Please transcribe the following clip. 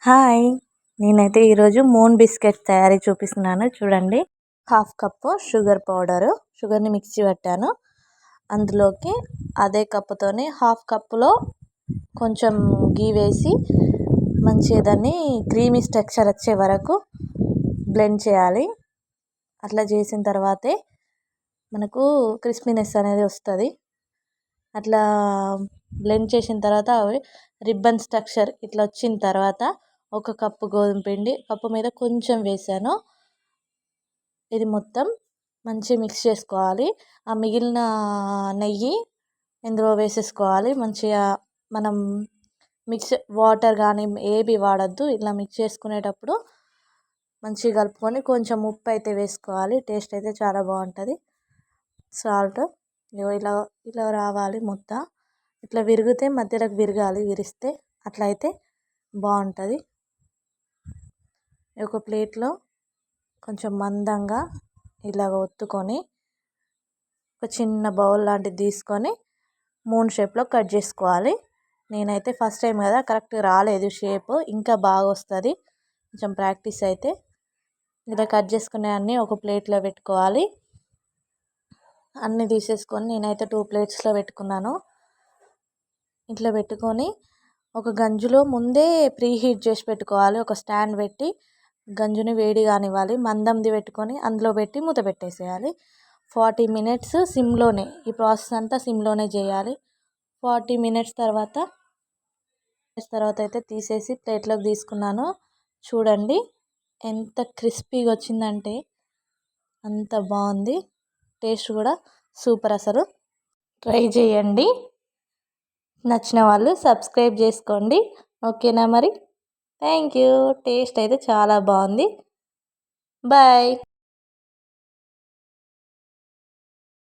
Hi! నేనైతే ఈరోజు moon biscuits తయారీ చూపిస్తున్నాను చూడండి. హాఫ్ కప్పు షుగర్ని మిక్సీ పట్టాను. అందులోకి అదే కప్పుతోని హాఫ్ కప్పులో కొంచెం గీ వేసి మంచిగా దాన్ని క్రీమీ టెక్స్చర్ వచ్చే వరకు బ్లెండ్ చేయాలి. అట్లా చేసిన తర్వాతే మనకు క్రిస్పీనెస్ అనేది వస్తుంది. అట్లా బ్లెండ్ చేసిన తర్వాత అవి రిబ్బన్ స్ట్రక్చర్ ఇట్లా వచ్చిన తర్వాత ఒక కప్పు గోధుమ పిండి కప్పు మీద కొంచెం వేసాను. ఇది మొత్తం మంచిగా మిక్స్ చేసుకోవాలి. ఆ మిగిలిన నెయ్యి ఇందులో వేసేసుకోవాలి. మంచిగా మనం వాటర్ కానీ ఏవి వాడద్దు. ఇలా మిక్స్ చేసుకునేటప్పుడు మంచిగా కలుపుకొని కొంచెం ఉప్పు అయితే వేసుకోవాలి. టేస్ట్ అయితే చాలా బాగుంటుంది. సాల్ట్ ఇలా ఇలా రావాలి ముద్ద. ఇట్లా విరిగితే మధ్యలోకి విరిస్తే అట్లా అయితే బాగుంటుంది. ఒక ప్లేట్లో కొంచెం మందంగా ఇలాగ ఒత్తుకొని ఒక చిన్న బౌల్ లాంటిది తీసుకొని మూన్ షేప్లో కట్ చేసుకోవాలి. నేనైతే ఫస్ట్ టైం కదా కరెక్ట్గా రాలేదు షేప్, ఇంకా బాగా వస్తుంది కొంచెం ప్రాక్టీస్ అయితే. ఇలా కట్ చేసుకునే అన్నీ ఒక ప్లేట్లో పెట్టుకోవాలి. అన్నీ తీసేసుకొని నేనైతే 2 ప్లేట్స్లో పెట్టుకున్నాను. ఇట్లా పెట్టుకొని ఒక గంజులో ముందే ప్రీ హీట్ చేసి పెట్టుకోవాలి. ఒక స్టాండ్ పెట్టి గంజుని వేడి కానివ్వాలి. మందంది పెట్టుకొని అందులో పెట్టి మూత పెట్టేసేయాలి. 40 మినిట్స్ సిమ్లోనే, ఈ ప్రాసెస్ అంతా సిమ్లోనే చేయాలి. 40 మినిట్స్ తర్వాత అయితే తీసేసి ప్లేట్లోకి తీసుకున్నాను. చూడండి ఎంత క్రిస్పీగా వచ్చిందంటే అంత బాగుంది. టేస్ట్ కూడా సూపర్. అసలు ట్రై చేయండి. నచ్చిన వాళ్ళు సబ్స్క్రైబ్ చేసుకోండి. ఓకేనా మరి? Thank you. టేస్ట్ అయితే చాలా బాగుంది. బాయ్.